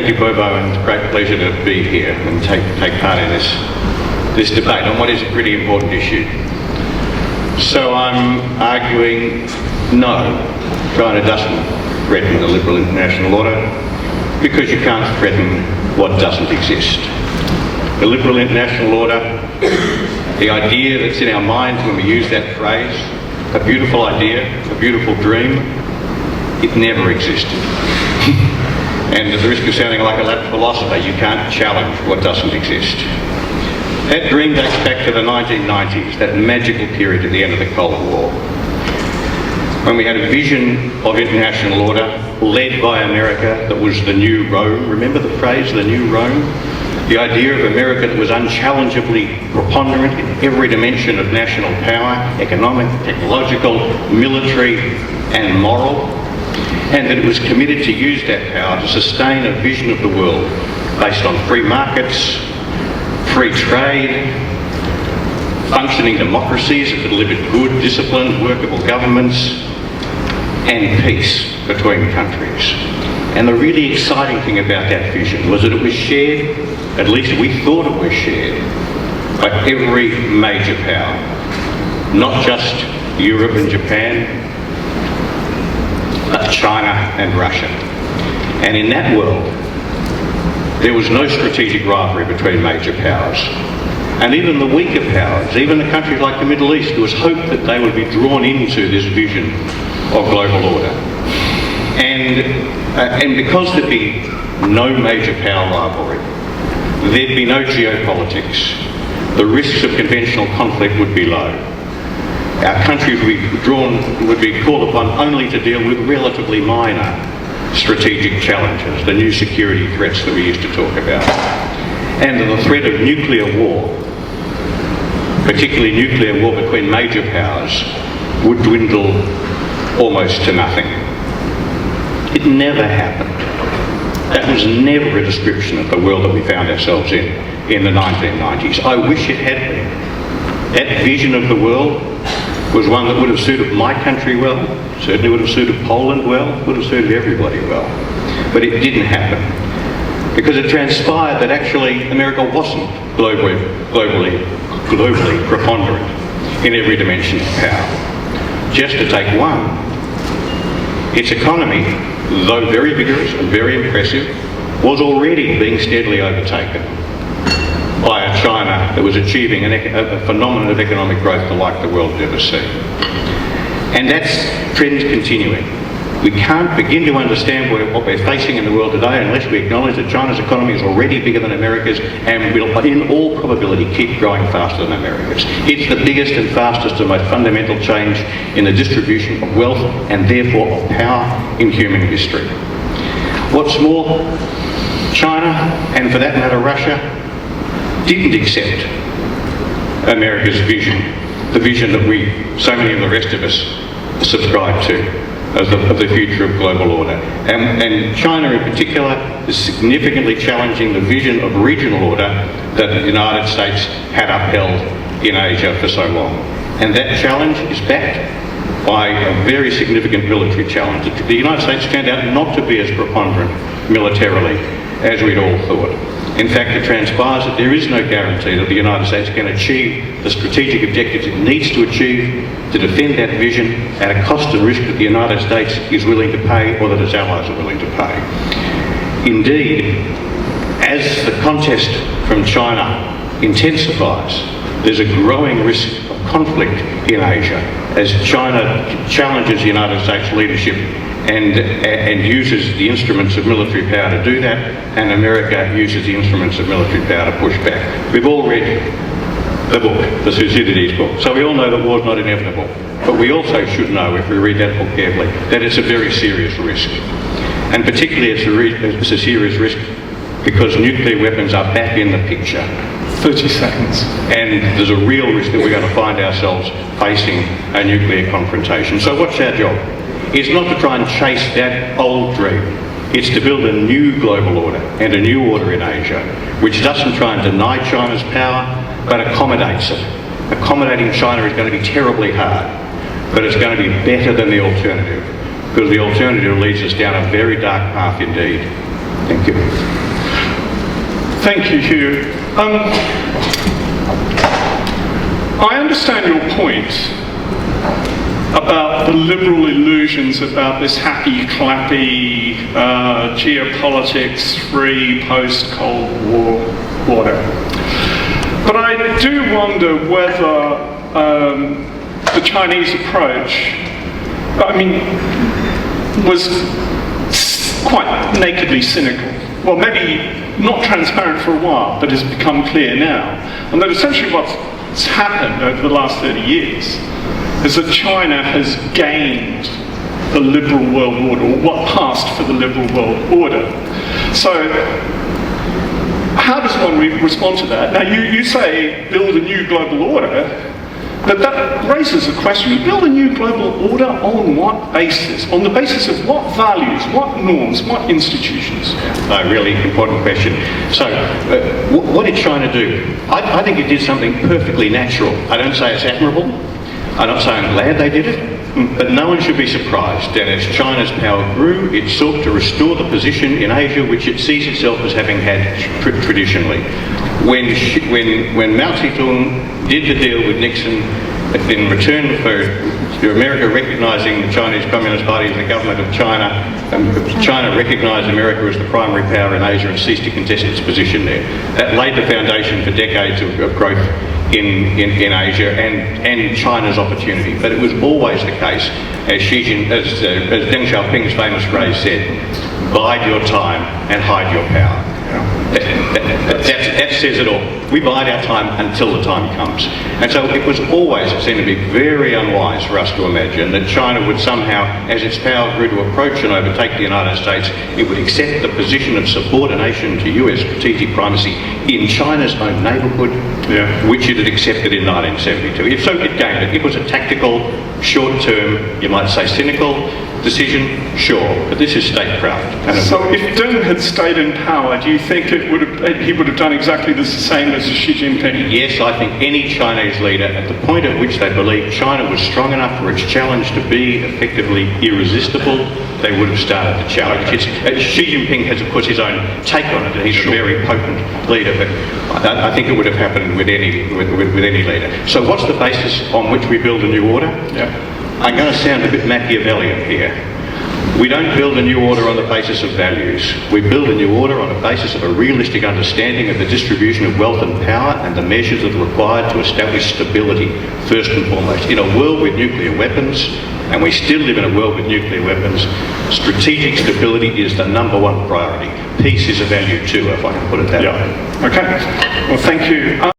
you, Bobo, and it's a great pleasure to be here and take part in this debate on what is a pretty important issue. So I'm arguing no, China doesn't threaten the liberal international order because you can't threaten what doesn't exist. The liberal international order, the idea that's in our minds when we use that phrase, a beautiful idea, a beautiful dream, it never existed. And at the risk of sounding like a Latin philosopher, you can't challenge what doesn't exist. That dream dates back to the 1990s, that magical period at the end of the Cold War, when we had a vision of international order led by America that was the new Rome. Remember the phrase, the new Rome? The idea of America that was unchallengeably preponderant in every dimension of national power, economic, technological, military and moral, and that it was committed to use that power to sustain a vision of the world based on free markets, free trade, functioning democracies that delivered good, disciplined, workable governments, and peace between countries. And the really exciting thing about that vision was that it was shared, at least we thought it was shared, by every major power, not just Europe and Japan, but China and Russia. And in that world, there was no strategic rivalry between major powers. And even the weaker powers, even the countries like the Middle East, there was hope that they would be drawn into this vision of global order. And because there'd be no major power rivalry, there'd be no geopolitics, the risks of conventional conflict would be low. Our countries would be called upon only to deal with relatively minor strategic challenges, the new security threats that we used to talk about. And the threat of nuclear war, particularly nuclear war between major powers, would dwindle almost to nothing. It never happened. That was never a description of the world that we found ourselves in the 1990s. I wish it had been. That vision of the world was one that would have suited my country well, certainly would have suited Poland well, would have suited everybody well. But it didn't happen, because it transpired that actually America wasn't globally preponderant in every dimension of power. Just to take one, its economy, though very vigorous and very impressive, was already being steadily overtaken by a China that was achieving a phenomenon of economic growth the like the world had ever seen. And that's trend continuing. We can't begin to understand what we're facing in the world today unless we acknowledge that China's economy is already bigger than America's and will, in all probability, keep growing faster than America's. It's the biggest and fastest and most fundamental change in the distribution of wealth and therefore of power in human history. What's more, China, and for that matter Russia, didn't accept America's vision, the vision that so many of the rest of us subscribe to, of the future of global order. And China in particular is significantly challenging the vision of regional order that the United States had upheld in Asia for so long. And that challenge is backed by a very significant military challenge. The United States turned out not to be as preponderant militarily as we'd all thought. In fact, it transpires that there is no guarantee that the United States can achieve the strategic objectives it needs to achieve to defend that vision at a cost and risk that the United States is willing to pay or that its allies are willing to pay. Indeed, as the contest from China intensifies, there's a growing risk of conflict in Asia as China challenges the United States leadership and uses the instruments of military power to do that, and America uses the instruments of military power to push back. We've all read the book, the Thucydides book, so we all know that war's not inevitable. But we also should know, if we read that book carefully, that it's a very serious risk. And particularly it's a serious risk because nuclear weapons are back in the picture. 30 seconds. And there's a real risk that we're going to find ourselves facing a nuclear confrontation. So what's our job? It's not to try and chase that old dream. It's to build a new global order and a new order in Asia, which doesn't try and deny China's power, but accommodates it. Accommodating China is going to be terribly hard, but it's going to be better than the alternative, because the alternative leads us down a very dark path indeed. Thank you. Thank you, Hugh. I understand your point about the liberal illusions about this happy-clappy geopolitics-free post-Cold War order. But I do wonder whether the Chinese approach, was quite nakedly cynical. Well, maybe not transparent for a while, but has become clear now. And that essentially what's happened over the last 30 years is that China has gained the liberal world order, or what passed for the liberal world order. So, how does one respond to that? Now, you say build a new global order, but that raises a question. You build a new global order on what basis? On the basis of what values, what norms, what institutions? A really important question. So, what did China do? I think it did something perfectly natural. I don't say it's admirable. I'm not saying I'm glad they did it, but no one should be surprised that as China's power grew, it sought to restore the position in Asia which it sees itself as having had traditionally. When Mao Zedong did the deal with Nixon in return for America recognising the Chinese Communist Party as the government of China, China recognised America as the primary power in Asia and ceased to contest its position there. That laid the foundation for decades of growth in Asia and China's opportunity. But it was always the case, as Deng Xiaoping's famous phrase said, bide your time and hide your power. That says it all. We bide our time until the time comes. And so it was always, it seemed to be very unwise for us to imagine that China would somehow, as its power grew to approach and overtake the United States, it would accept the position of subordination to US strategic primacy in China's own neighbourhood, which it had accepted in 1972. If so, it gained it. It was a tactical, short-term, you might say cynical decision, sure, but this is statecraft. So if Deng had stayed in power, do you think he would have done exactly the same as Xi Jinping? Yes, I think any Chinese leader, at the point at which they believed China was strong enough for its challenge to be effectively irresistible, they would have started the challenge. Xi Jinping has, of course, his own take on it, and he's a very potent leader, but I think it would have happened with any leader. So what's the basis on which we build a new order? I'm going to sound a bit Machiavellian here. We don't build a new order on the basis of values. We build a new order on the basis of a realistic understanding of the distribution of wealth and power and the measures that are required to establish stability, first and foremost. In a world with nuclear weapons, and we still live in a world with nuclear weapons, strategic stability is the #1 priority. Peace is a value too, if I can put it that way. Okay. Well, thank you.